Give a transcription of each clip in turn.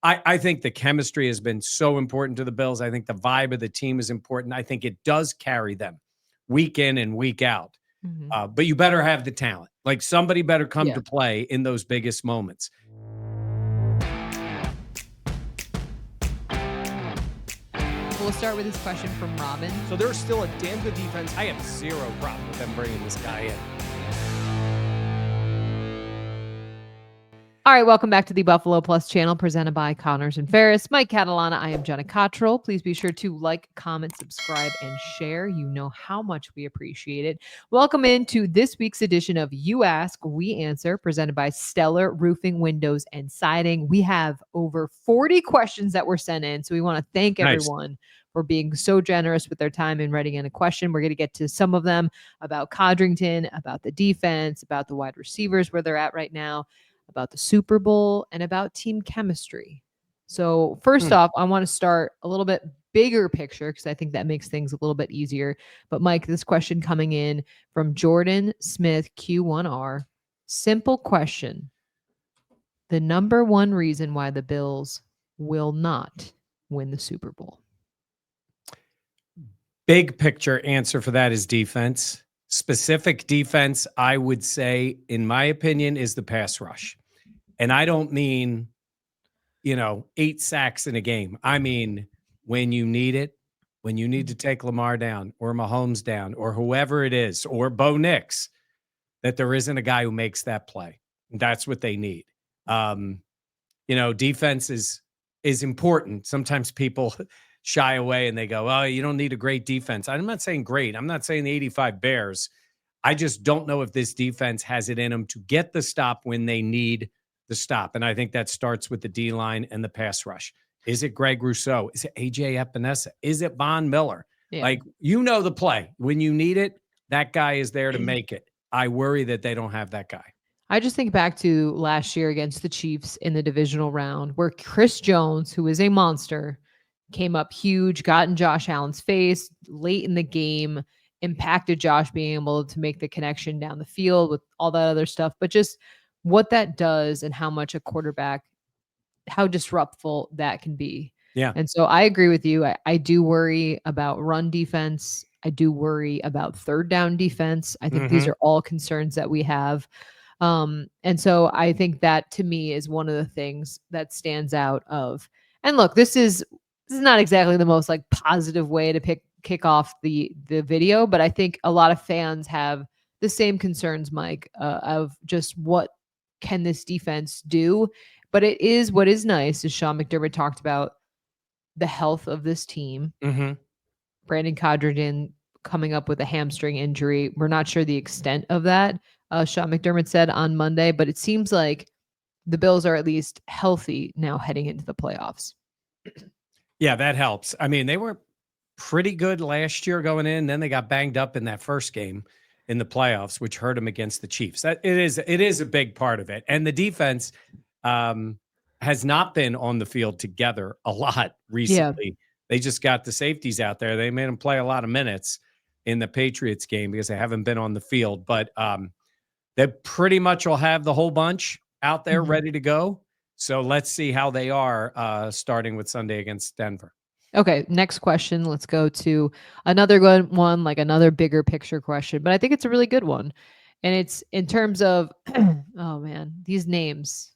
I think the chemistry has been so important to the Bills. I think the vibe of the team is important. I think it does carry them week in and week out. But you better have the talent. Like somebody better come to play in those biggest moments. We'll start with this question from Robin. So there's still a damn good defense. I have zero problem with them bringing this guy in. All right, welcome back to the Buffalo Plus channel presented by Connors and Ferris. Mike Catalana, I am Jenna Cottrell. Please be sure to like, comment, subscribe, and share. You know how much we appreciate it. Welcome into this week's edition of You Ask, We Answer, presented by Stellar Roofing, Windows, and Siding. We have over 40 questions that were sent in, so we want to thank everyone for being so generous with their time in writing in a question. We're going to get to some of them about Codrington, about the defense, about the wide receivers, where they're at right now, about the Super Bowl, and about team chemistry. So first off, I want to start a little bit bigger picture because I think that makes things a little bit easier. But Mike, this question coming in from Jordan Smith Q1R. Simple question. The number one reason why the Bills will not win the Super Bowl. Big picture answer for that is defense. Specific defense, I would say, in my opinion, is the pass rush. And I don't mean, 8 sacks in a game. I mean, when you need it, when you need to take Lamar down or Mahomes down or whoever it is, or Bo Nix, that there isn't a guy who makes that play. That's what they need. Defense is important. Sometimes people shy away and they go, oh, you don't need a great defense. I'm not saying great. I'm not saying the 85 Bears. I just don't know if this defense has it in them to get the stop when they need the stop. And I think that starts with the D-line and the pass rush. Is it Greg Rousseau? Is it A.J. Epinesa? Is it Von Miller? Yeah. The play. When you need it, that guy is there to make it. I worry that they don't have that guy. I just think back to last year against the Chiefs in the divisional round where Chris Jones, who is a monster, came up huge, got in Josh Allen's face late in the game, impacted Josh being able to make the connection down the field with all that other stuff. But just what that does and how much a quarterback, how disruptful that can be. Yeah. And so I agree with you. I do worry about run defense. I do worry about third down defense. I think these are all concerns that we have. And so I think that to me is one of the things that stands out of, and look, this is not exactly the most positive way to kick off the video, but I think a lot of fans have the same concerns, Mike, of just what can this defense do. But what is nice is Sean McDermott talked about the health of this team. Brandon Codrington coming up with a hamstring injury. We're not sure the extent of that. Sean McDermott said on Monday, but it seems like the Bills are at least healthy now heading into the playoffs. Yeah, that helps. I mean, they were pretty good last year going in. Then they got banged up in that first game in the playoffs, which hurt them against the Chiefs. It is a big part of it. And the defense has not been on the field together a lot recently. Yeah. They just got the safeties out there. They made them play a lot of minutes in the Patriots game because they haven't been on the field. But they pretty much will have the whole bunch out there ready to go. So let's see how they are starting with Sunday against Denver. Okay, next question. Let's go to another good one, another bigger picture question, but I think it's a really good one. And it's in terms of, oh man, these names.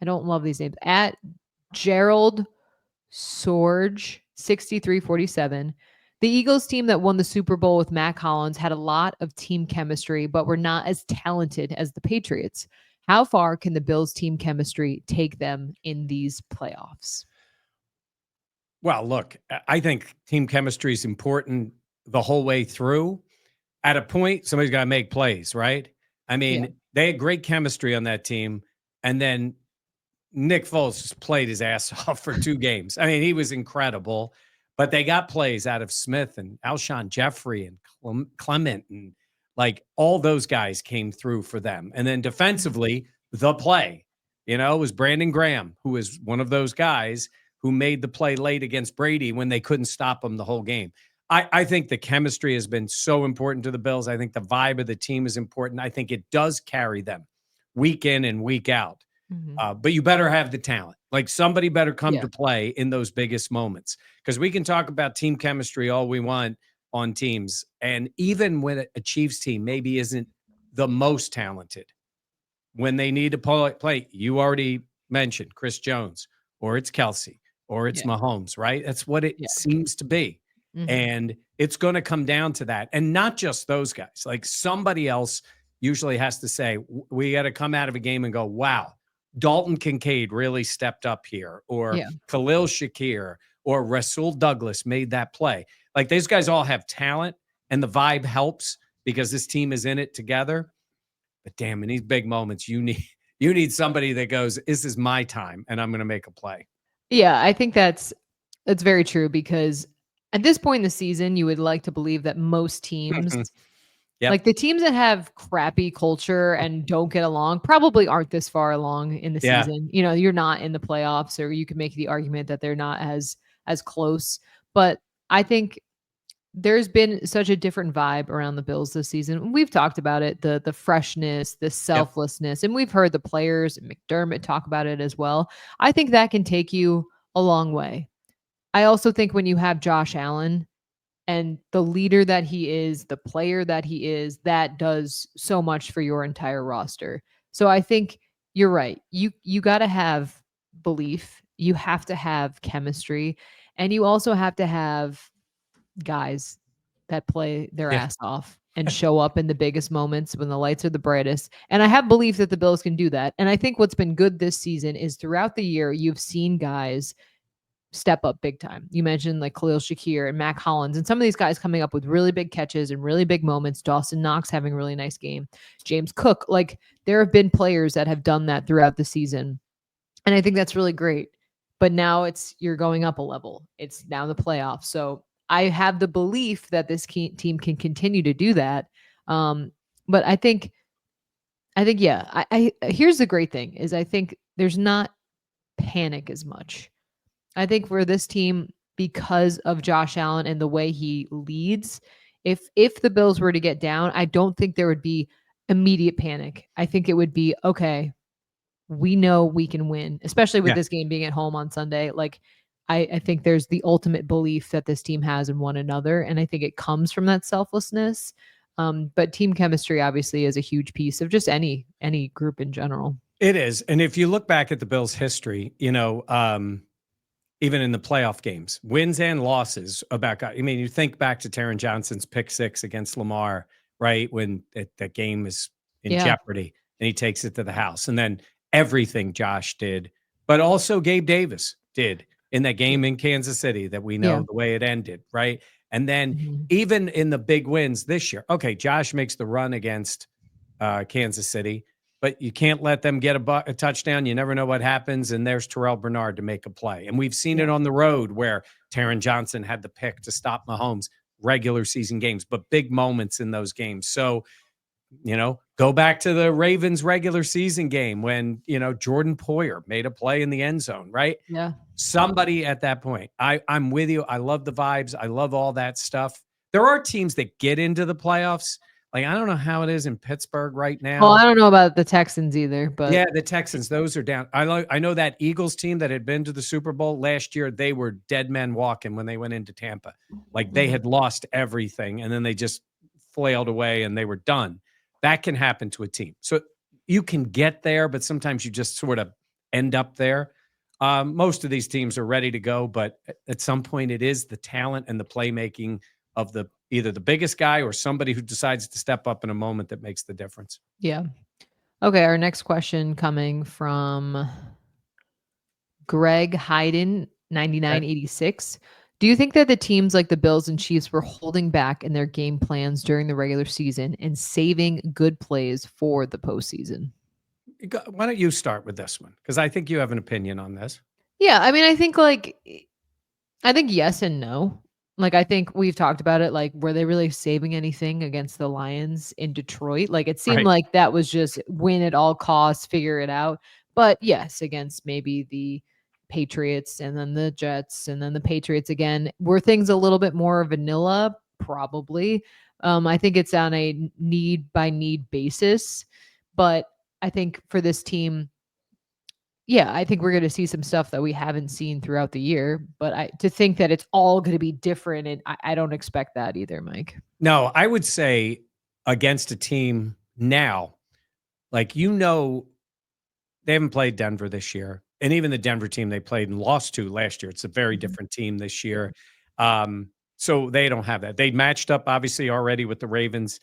I don't love these names. At Gerald Sorge, 6347. The Eagles team that won the Super Bowl with Mac Hollins had a lot of team chemistry, but were not as talented as the Patriots. How far can the Bills team chemistry take them in these playoffs? Well, look, I think team chemistry is important the whole way through. At a point, somebody's got to make plays, right? I mean, They had great chemistry on that team. And then Nick Foles just played his ass off for 2 games. I mean, he was incredible. But they got plays out of Smith and Alshon Jeffrey and Clement, and all those guys came through for them. And then defensively, the play, was Brandon Graham, who was one of those guys who made the play late against Brady when they couldn't stop him the whole game. I think the chemistry has been so important to the Bills. I think the vibe of the team is important. I think it does carry them week in and week out. Mhm. But you better have the talent. Like somebody better come Yeah. to play in those biggest moments because we can talk about team chemistry all we want on teams. And even when a Chiefs team maybe isn't the most talented, when they need to play, you already mentioned Chris Jones, or it's Kelsey, or it's Yeah. Mahomes, right? That's what it Yeah. seems to be. Mhm. And it's going to come down to that. And not just those guys, like somebody else usually has to say, we got to come out of a game and go, wow, Dalton Kincaid really stepped up here, or Yeah. Khalil Shakir, or Rasul Douglas made that play. Like these guys all have talent, and the vibe helps because this team is in it together. But damn, in these big moments, you need somebody that goes, "This is my time, and I'm going to make a play." Yeah, I think that's very true because at this point in the season, you would like to believe that most teams, Yep. like the teams that have crappy culture and don't get along, probably aren't this far along in the Yeah. season. You know, you're not in the playoffs, or you can make the argument that they're not as close. But I think there's been such a different vibe around the Bills this season. We've talked about it, the freshness, the Yep. selflessness, and we've heard the players and McDermott talk about it as well. I think that can take you a long way. I also think when you have Josh Allen and the leader that he is, the player that he is, that does so much for your entire roster. So I think you're right. You got to have belief. You have to have chemistry, and you also have to have guys that play their Yeah. ass off and show up in the biggest moments when the lights are the brightest. And I have belief that the Bills can do that. And I think what's been good this season is throughout the year, you've seen guys step up big time. You mentioned like Khalil Shakir and Mac Hollins, and some of these guys coming up with really big catches and really big moments. Dawson Knox having a really nice game. James Cook. Like there have been players that have done that throughout the season. And I think that's really great. But now you're going up a level. It's now the playoffs. So I have the belief that this team can continue to do that. But I think yeah. I here's the great thing is I think there's not panic as much. I think for this team, because of Josh Allen and the way he leads, if the Bills were to get down, I don't think there would be immediate panic. I think it would be okay. We know we can win, especially with Yeah. this game being at home on Sunday. Like, I think there's the ultimate belief that this team has in one another, and I think it comes from that selflessness. But team chemistry obviously is a huge piece of just any group in general. It is. And if you look back at the Bills' history, even in the playoff games, wins and losses about, I mean, you think back to Taron Johnson's pick six against Lamar, right? When that game is in Yeah, jeopardy and he takes it to the house. And then everything Josh did, but also Gabe Davis did in that yeah, game in Kansas City that we yeah. know the way it ended, right? And then Mhm. even in the big wins this year, okay, Josh makes the run against Kansas City, but you can't let them get a touchdown. You never know what happens. And there's Terrell Bernard to make a play. And we've seen Yeah, it on the road where Taron Johnson had the pick to stop Mahomes, regular season games, but big moments in those games. So, go back to the Ravens regular season game when, Jordan Poyer made a play in the end zone, right? yeah. Somebody at that point. I'm with you. I love the vibes. I love all that stuff. There are teams that get into the playoffs. Like, I don't know how it is in Pittsburgh right Well, now. I don't know about the Texans either, but Yeah, the Texans, those are down. I know that Eagles team that had been to the Super Bowl last year, they were dead men walking when they went into Tampa. Like they mhm. had lost everything and then they just flailed away and they were done. That can happen to a team. So you can get there, but sometimes you just sort of end up there. Most of these teams are ready to go, but at some point it is the talent and the playmaking of either the biggest guy or somebody who decides to step up in a moment that makes the difference. Yeah. Okay, our next question coming from Greg Hayden, Okay. 9986. Do you think that the teams like the Bills and Chiefs were holding back in their game plans during the regular season and saving good plays for the postseason? Why don't you start with this one? Because I think you have an opinion on this. Yeah, I mean, I think yes and no. Like I think we've talked about it. Like, were they really saving anything against the Lions in Detroit? Like it seemed Right. like that was just win at all costs, figure it out. But yes, against maybe the Patriots and then the Jets and then the Patriots again, were things a little bit more vanilla? Probably. I think it's on a need by need basis. But I think for this team, Yeah, I think we're going to see some stuff that we haven't seen throughout the year, but to think that it's all going to be different, and I don't expect that either, Mike. No, I would say against a team now, like, they haven't played Denver this year, and even the Denver team they played and lost to last year, it's a very Mhm. different team this year. So they don't have that. They matched up obviously already with the Ravens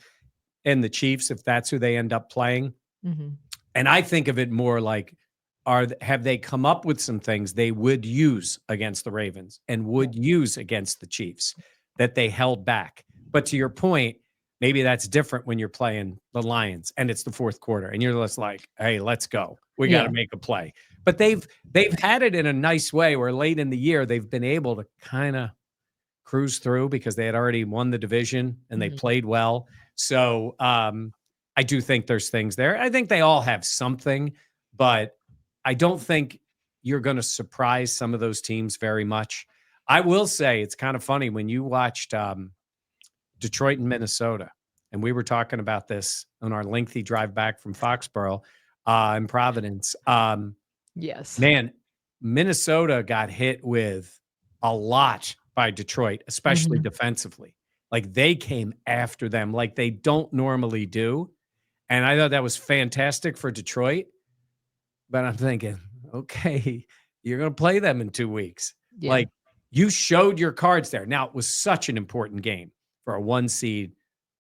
and the Chiefs if that's who they end up playing. Mhm. And I think of it more like, have they come up with some things they would use against the Ravens and would use against the Chiefs that they held back? But to your point, maybe that's different when you're playing the Lions and it's the fourth quarter and you're just like, hey, let's go. We got to Yeah. make a play. But they've had it in a nice way where late in the year they've been able to kind of cruise through because they had already won the division and they Mhm. played well. So I do think there's things there. I think they all have something, but I don't think you're going to surprise some of those teams very much. I will say it's kind of funny when you watched Detroit and Minnesota, and we were talking about this on our lengthy drive back from Foxborough in Providence. Yes. Man, Minnesota got hit with a lot by Detroit, especially Mhm. defensively. Like, they came after them like they don't normally do, and I thought that was fantastic for Detroit, but I'm thinking, "Okay, you're gonna play them in 2 weeks." Yeah. Like, you showed your cards there. Now, it was such an important game for a 1 seed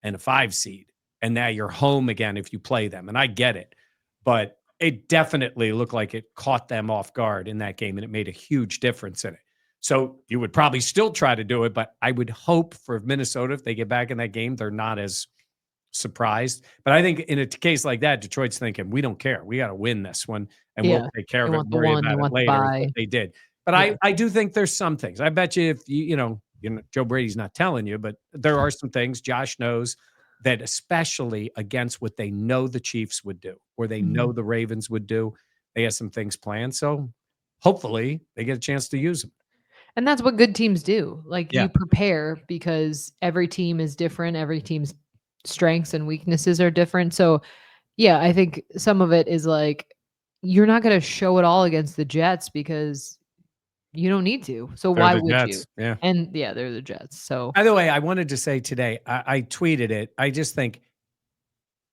and a 5 seed, and now you're home again if you play them, and I get it, but it definitely looked like it caught them off guard in that game, and it made a huge difference in it. So, you would probably still try to do it, but I would hope for Minnesota, if they get back in that game, they're not as surprised. But I think in a case like that, Detroit's thinking, "We don't care. We gotta win this one, and we'll Yeah. take care They of it want and the worry one, they about it want the later," is what buy. they did. But Yeah. I do think there's some things. I bet you if Joe Brady's not telling you, but there are some things Josh knows that especially against what they know the Chiefs would do, or they know Mhm. the Ravens would do, they have some things planned. So hopefully they get a chance to use them. And that's what good teams do. Like, Yeah, you prepare because every team is different, every team's strengths and weaknesses are different. So, yeah, I think some of it is like you're not going to show it all against the Jets because you don't need to. So they're why the would you? Jets. Yeah. And yeah, they're the Jets. So, By the way, I wanted to say today, I tweeted it. I just think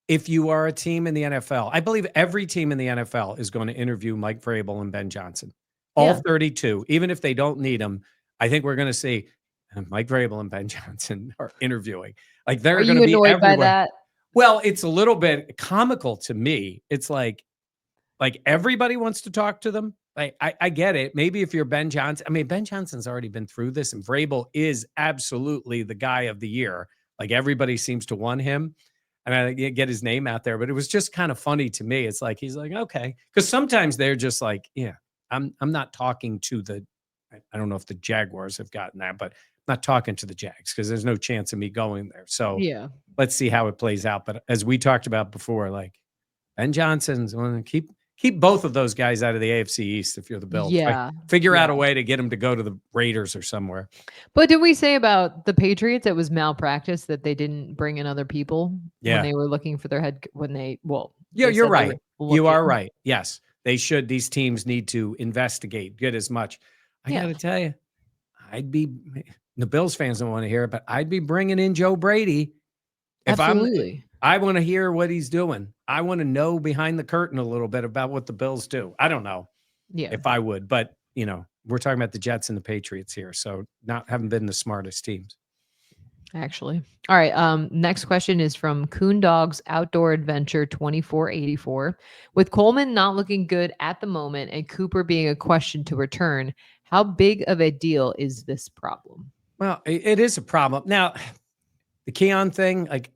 if you are a team in the NFL, I believe every team in the NFL is going to interview Mike Vrabel and Ben Johnson. All yeah. 32, even if they don't need them, I think we're going to see Mike Vrabel and Ben Johnson are interviewing. Like, Are they're going to you be annoyed by everywhere. that? Well, it's a little bit comical to me. It's like everybody wants to talk to them. Like, I get it. Maybe if you're Ben Johnson, I mean, Ben Johnson's already been through this, and Vrabel is absolutely the guy of the year. Like, everybody seems to want him, and I get his name out there. But it was just kind of funny to me. It's like he's like, okay, because sometimes they're just like, yeah, I'm not talking to the. I don't know if the Jaguars have gotten that, but I'm not talking to the Jags because there's no chance of me going there. So Yeah. let's see how it plays out. But as we talked about before, like, Ben Johnson's want to keep both of those guys out of the AFC East if you're the Bills. Like, Yeah. figure Yeah. out a way to get them to go to the Raiders or somewhere. But did we say about the Patriots it was malpractice that they didn't bring in other people when Yeah. they were looking for their when Yeah, they you're said they were right. You looking. are right. Yes. They should. These teams need to investigate, get as much. I got Yeah, to tell you, I'd be the Bills fans don't want to hear it, but I'd be bringing in Joe Brady if absolutely. I want to hear what he's doing. I want to know behind the curtain a little bit about what the Bills do. I don't know Yeah, if I would, but we're talking about the Jets and the Patriots here, so not haven't been the smartest teams. actually. All right. Next question is from Coon Dogs Outdoor Adventure 2484. With Coleman not looking good at the moment and Cooper being a question to return, how big of a deal is this problem? Well, it is a problem. Now, the Keon thing, like,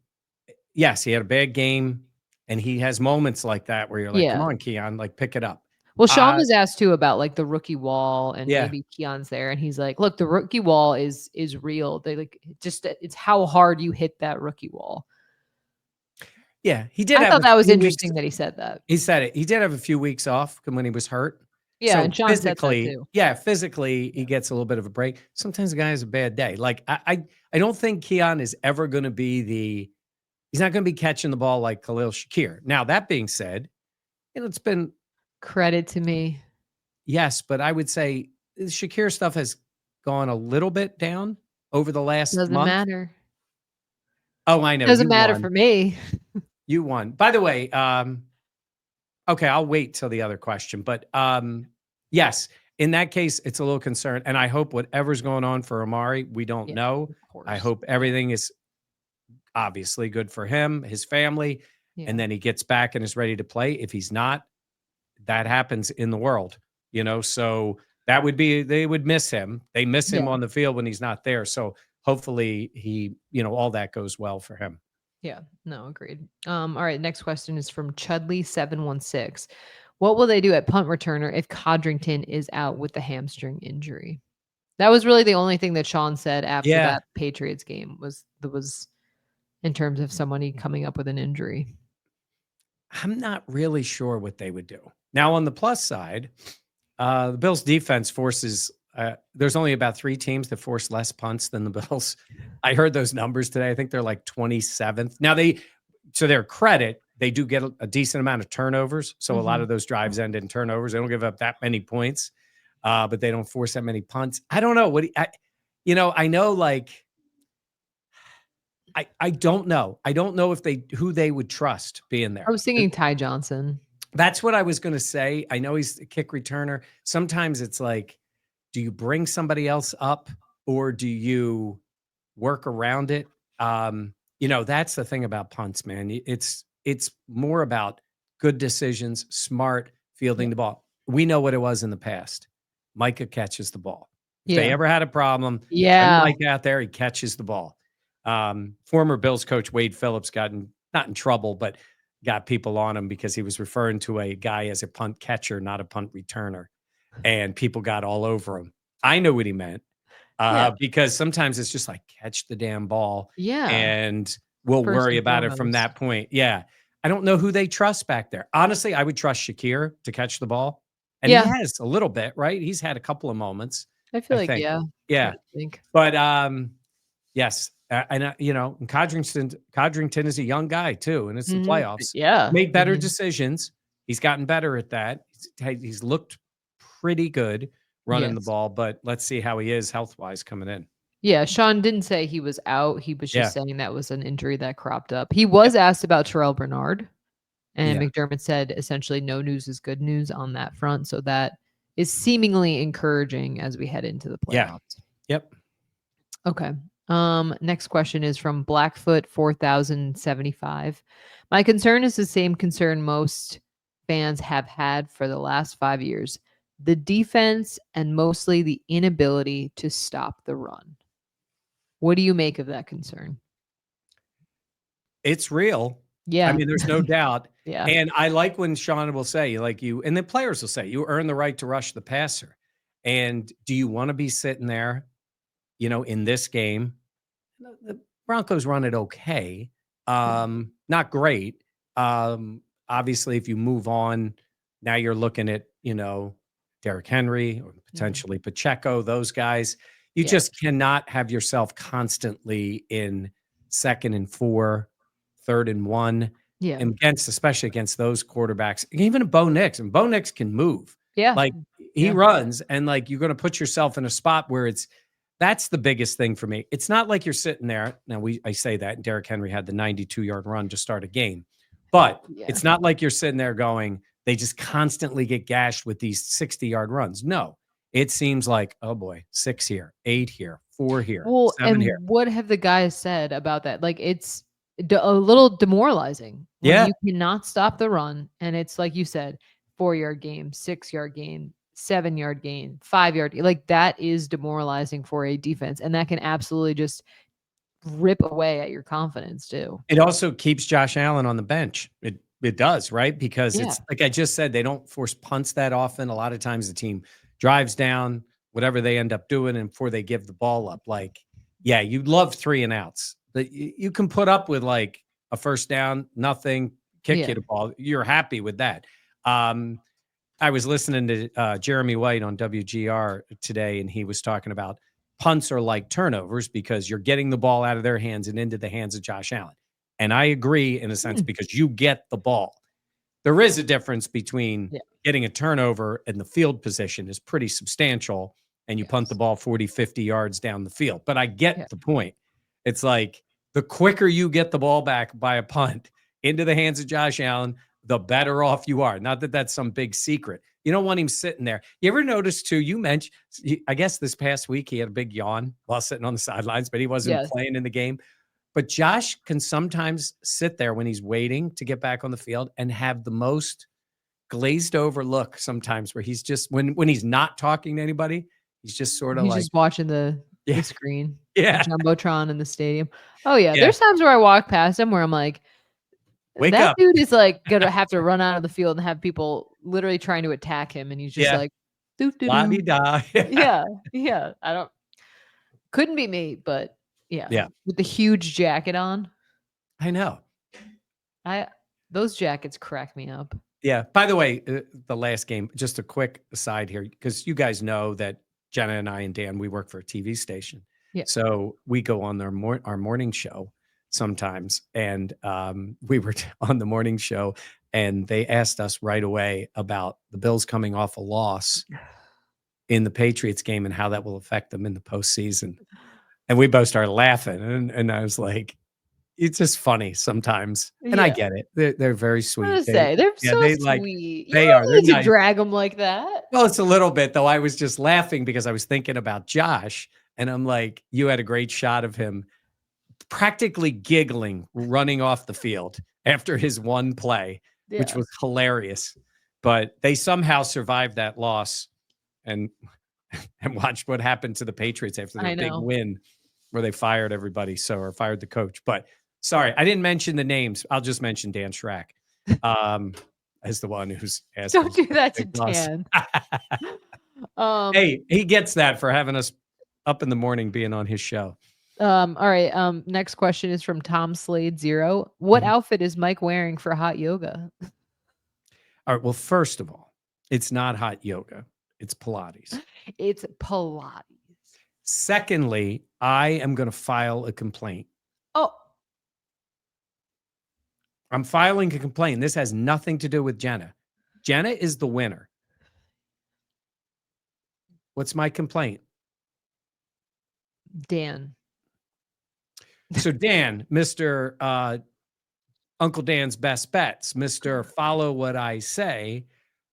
yes, he had a bad game, and he has moments like that where you're like, "Come Yeah. on, Keon, like, pick it up." Well, Sean Uh, was asked too about like the rookie wall and yeah, maybe Keon's there, and he's like, "Look, the rookie wall is real. They like just it's how hard you hit that rookie wall." yeah, he did I have thought a that was few weeks. interesting that he said that. He said it. He did have a few weeks off when he was hurt. Yeah, So and Sean said that physically, too. yeah, physically, he Yeah. gets a little bit of a break. Sometimes the guy has a bad day. Like, I don't think Keon is ever going to be he's not going to be catching the ball like Khalil Shakir. Now, that being said, it's been Credit to me. Yes, but I would say the Shakir stuff has gone a little bit down over the last Doesn't month. matter. Oh, I know. Doesn't You matter for won. me. You won. By the way, okay, I'll wait till the other question. But yes, in that case, it's a little concerned. And I hope whatever's going on for Amari, we don't Yeah, know. of I course. hope everything is obviously good for him, his family, Yeah. and then he gets back and is ready to play. If he's not, that happens in the world, so that would be, they would miss him. They miss him Yeah. on the field when he's not there. So hopefully he, all that goes well for him. Yeah. No, agreed. All right. Next question is from Chudley716. What will they do at punt returner if Codrington is out with the hamstring injury? That was really the only thing that Sean said after Yeah. that Patriots game was in terms of somebody coming up with an injury. I'm not really sure what they would do. Now, on the plus side, the Bills defense forces, there's only about 3 teams that force less punts than the Bills. I heard those numbers today. I think they're like 27th. Now, to their credit, they do get a decent amount of turnovers. So a lot of those drives end in turnovers. They don't give up that many points, but they don't force that many punts. I don't know. I know, like, I don't know. I don't know who they would trust being there. I was thinking Ty Johnson. That's what I was going to say. I know he's a kick returner. Sometimes it's like, do you bring somebody else up or do you work around it? That's the thing about punts, man. It's more about good decisions, smart fielding the ball. We know what it was in the past. Micah catches the ball. If they ever had a problem, send Mike out there, he catches the ball. Former Bills coach Wade Phillips not in trouble, but got people on him because he was referring to a guy as a punt catcher, not a punt returner. And people got all over him. I know what he meant because sometimes it's just like, catch the damn ball and we'll First worry and about it from foremost. that point. Yeah. I don't know who they trust back there. Honestly, I would trust Shakir to catch the ball. And he has a little bit, right? He's had a couple of moments. I feel I like, think. yeah. Yeah. But yes. And Codrington is a young guy too, and it's the playoffs. Yeah. Made better decisions. He's gotten better at that. He's looked pretty good running the ball, but let's see how he is health-wise coming in. Yeah, Sean didn't say he was out. He was just saying that was an injury that cropped up. He Yep. was asked about Terrell Bernard, and Yeah. McDermott said essentially no news is good news on that front. So that is seemingly encouraging as we head into the playoffs. Yep. Okay. Next question is from Blackfoot 4075. My concern is the same concern most fans have had for the last 5 years. The defense and mostly the inability to stop the run. What do you make of that concern? It's real. Yeah. I mean, there's no doubt. Yeah. And I like when Sean will say, and the players will say, you earn the right to rush the passer. And do you want to be sitting there, in this game? The Broncos run it okay. Not great. Obviously, if you move on, now you're looking at, Derrick Henry or potentially Pacheco, those guys. You just cannot have yourself constantly in 2nd and 4, 3rd and 1. Yeah. And especially against those quarterbacks, even Bo Nix. And Bo Nix can move. Yeah. Like he runs, and like you're going to put yourself in a spot where that's the biggest thing for me. It's not like you're sitting there. Now I say that, and Derrick Henry had the 92-yard run to start a game. But it's not like you're sitting there going, they just constantly get gashed with these 60-yard runs. No. It seems like, oh boy, 6 here, 8 here, 4 here, 7 here. What have the guys said about that? Like, it's a little demoralizing when you cannot stop the run. And it's like you said, 4-yard game, 6-yard game, 7-yard gain, 5-yard. Like, that is demoralizing for a defense. And that can absolutely just rip away at your confidence too. It also keeps Josh Allen on the bench. It does, right? Because it's like I just said, they don't force punts that often. A lot of times the team drives down, whatever they end up doing, and before they give the ball up. Like, you'd love 3 and outs. But you can put up with like a first down, nothing, kick you the ball. You're happy with that. I was listening to Jeremy White on WGR today, and he was talking about punts are like turnovers because you're getting the ball out of their hands and into the hands of Josh Allen. And I agree in a sense because you get the ball. there is a difference between Yeah. getting a turnover and the field position is pretty substantial, and you punt the ball 40, 50 yards down the field. But I get the point. It's like the quicker you get the ball back by a punt into the hands of Josh Allen, the better off you are. Not that that's some big secret. You don't want him sitting there. You ever notice too, you mentioned, I guess this past week he had a big yawn while sitting on the sidelines, but he wasn't playing in the game. But Josh can sometimes sit there when he's waiting to get back on the field and have the most glazed over look sometimes where he's just, when he's not talking to anybody, he's just sort of He's like, just watching the screen. Yeah. The Jumbotron in the stadium. Oh, yeah. Yeah. There's times where I walk past him where I'm like, Wake that up. dude is like going to have to run out of the field and have people literally trying to attack him. And he's just like, La-di-da. yeah. Couldn't be me, but Yeah. with the huge jacket on. I know. Those jackets crack me up. Yeah. By the way, the last game, just a quick aside here, because you guys know that Jenna and I and Dan, we work for a TV station. Yeah. So we go on our morning show sometimes. And we were on the morning show and they asked us right away about the Bills coming off a loss in the Patriots game and how that will affect them in the postseason. And we both started laughing. And I was like, it's just funny sometimes. And I get it. They're very sweet. I was gonna say, they're so sweet. Like, you they don't are. need They're to nice. drag them like that. Well, it's a little bit, though. I was just laughing because I was thinking about Josh. And I'm like, you had a great shot of him practically giggling, running off the field after his one play, which was hilarious. But they somehow survived that loss and watched what happened to the Patriots after their big win where they fired everybody, or fired the coach. But sorry, I didn't mention the names. I'll just mention Dan Schrack as the one who's asking. Don't do that to Dan. Hey, he gets that for having us up in the morning being on his show. All right. Next question is from Tom Slade 0. What outfit is Mike wearing for hot yoga? All right. Well, first of all, it's not hot yoga. It's Pilates. It's Pilates. Secondly, I am going to file a complaint. Oh. I'm filing a complaint. This has nothing to do with Jenna. Jenna is the winner. What's my complaint? Dan. So Dan, Mr. Uncle Dan's best bets, Mr. Follow What I Say,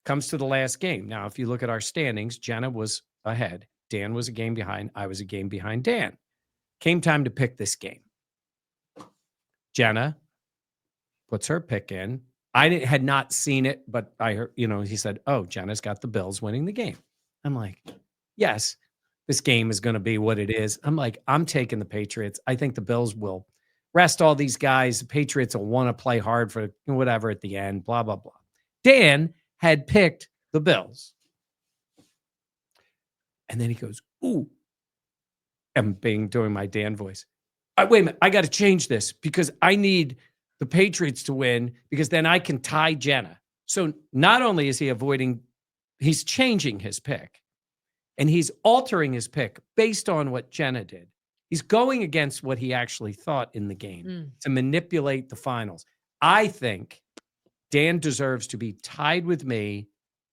comes to the last game. Now, if you look at our standings, Jenna was ahead. Dan was a game behind. I was a game behind Dan. Came time to pick this game. Jenna puts her pick in. I had not seen it, but I heard, he said, oh, Jenna's got the Bills winning the game. I'm like, yes, this game is going to be what it is. I'm like, I'm taking the Patriots. I think the Bills will rest all these guys. The Patriots will want to play hard for whatever at the end, blah, blah, blah. Dan had picked the Bills. And then he goes, ooh, I'm doing my Dan voice. Wait a minute, I got to change this because I need the Patriots to win because then I can tie Jenna. So not only is he he's changing his pick and he's altering his pick based on what Jenna did. He's going against what he actually thought in the game to manipulate the finals. I think Dan deserves to be tied with me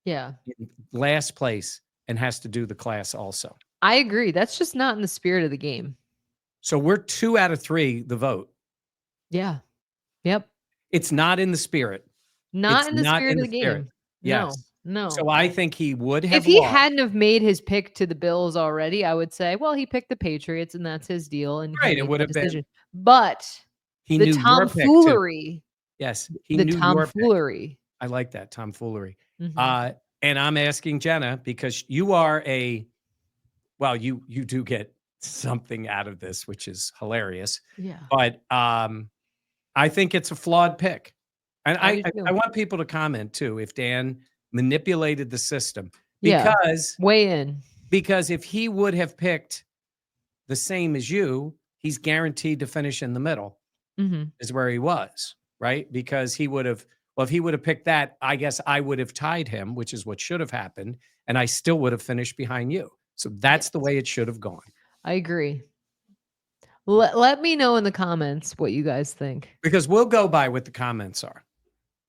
in last place and has to do the class also. I agree. That's just not in the spirit of the game. So we're 2 out of 3 the vote. Yeah. Yep. It's not in the spirit. Not in the spirit of the game. Yes. No. So I think he would have If he lost. hadn't have made his pick to the Bills already, I would say, well, he picked the Patriots and that's his deal. And right, it would have been. But he the knew tomfoolery. Yes, he knew tomfoolery. I like that tomfoolery. Mm-hmm. And I'm asking Jenna because you are you do get something out of this, which is hilarious. Yeah. But I think it's a flawed pick. And I want people to comment too if Dan manipulated the system. Because weigh in. Because if he would have picked the same as you, he's guaranteed to finish in the middle. Is where he was, right? Because he would have, if he would have picked that, I guess I would have tied him, which is what should have happened. And I still would have finished behind you. So that's the way it should have gone. I agree. Let me know in the comments what you guys think. Because we'll go by what the comments are.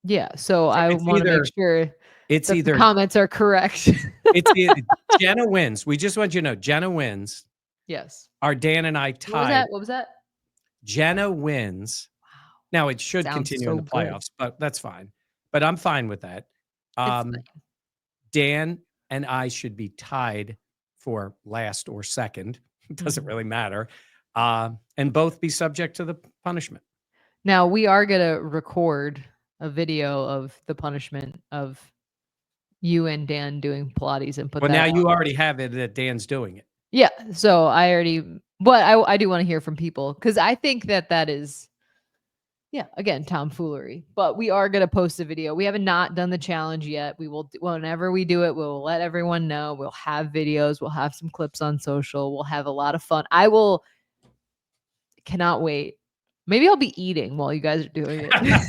Yeah. So So I it's want to make either sure it's that the either comments are correct. it's either Jenna wins. We just want you to know Jenna wins. Yes. Are Dan and I What was tied? that? What was that? Jenna wins. Wow. Now it should Sounds continue in so the good. playoffs, but that's fine. But I'm fine with that. It's Um, Dan and I should be tied for last or second. It doesn't Mhm. really matter. And both be subject to the punishment. Now we are gonna record a video of the punishment of you and Dan doing Pilates and put Well, that now out. you already have it that Dan's doing it. Yeah. So I already, but I do want to hear from people because I think that is, yeah, again, tomfoolery. But we are gonna post a video. We haven't not done the challenge yet. We will whenever we do it, we'll let everyone know. We'll have videos. We'll have some clips on social. We'll have a lot of fun. Cannot wait. Maybe I'll be eating while you guys are doing it.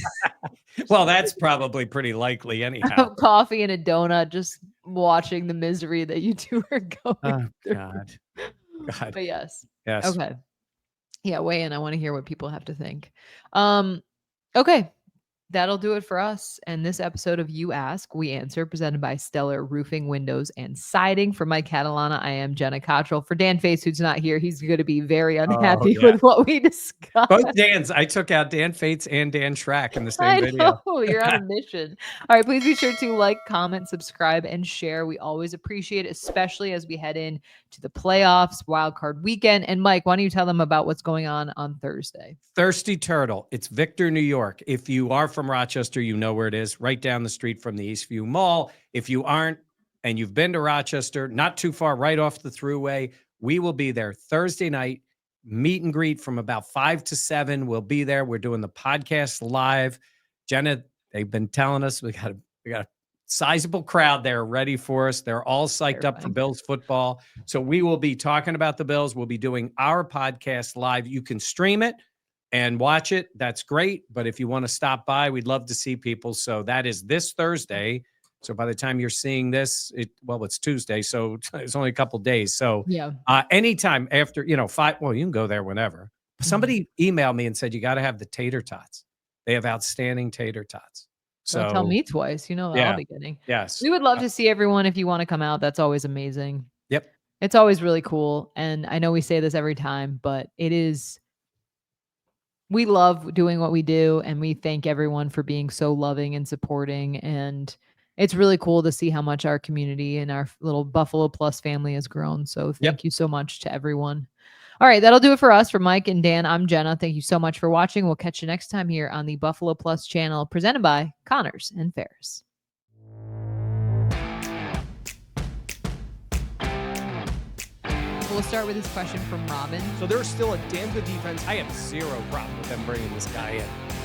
Well, that's probably pretty likely anyhow. Have coffee and a donut, just watching the misery that you two are going Oh, through. God. God. But yes. Yes. Okay. Yeah, weigh in. I want to hear what people have to think. Okay. That'll do it for us. And this episode of You Ask, We Answer, presented by Stellar Roofing, Windows, and Siding. For Mike Catalana, I am Jenna Cottrell. For Dan Face, who's not here, he's going to be very unhappy yeah. with what we discussed. Both Dans. I took out Dan Fates and Dan Schrack in the same I video. know, you're on a mission. All right, please be sure to like, comment, subscribe, and share. We always appreciate it, especially as we head in to the playoffs, Wildcard Weekend. And Mike, why don't you tell them about what's going on Thursday? Thirsty Turtle. It's Victor, New York. If you are from Rochester, you know where it is, right down the street from the Eastview Mall. If you aren't and you've been to Rochester, not too far, right off the thruway, we will be there Thursday night. Meet and greet from about 5 to 7. We'll be there. We're doing the podcast live. Jenna, they've been telling us we got a sizable crowd there ready for us. They're all psyched up for Bills football. So we will be talking about the Bills. We'll be doing our podcast live. You can stream it and watch it. That's great. But if you want to stop by, we'd love to see people. So that is this Thursday. So by the time you're seeing this, it's Tuesday. So it's only a couple days. So yeah, anytime after, 5, well, you can go there whenever. Somebody emailed me and said, you got to have the tater tots. They have outstanding tater tots. So don't tell me twice. yeah, I'll be getting. Yes. We would love to see everyone if you want to come out. That's always amazing. Yep. It's always really cool. And I know we say this every time, but we love doing what we do, and we thank everyone for being so loving and supporting. And it's really cool to see how much our community and our little Buffalo Plus family has grown. So thank you so much to everyone. All right, that'll do it for us. For Mike and Dan, I'm Jenna. Thank you so much for watching. We'll catch you next time here on the Buffalo Plus channel, presented by Connors and Ferris. We'll start with this question from Robin. So there's still a damn good defense. I have zero problem with them bringing this guy in.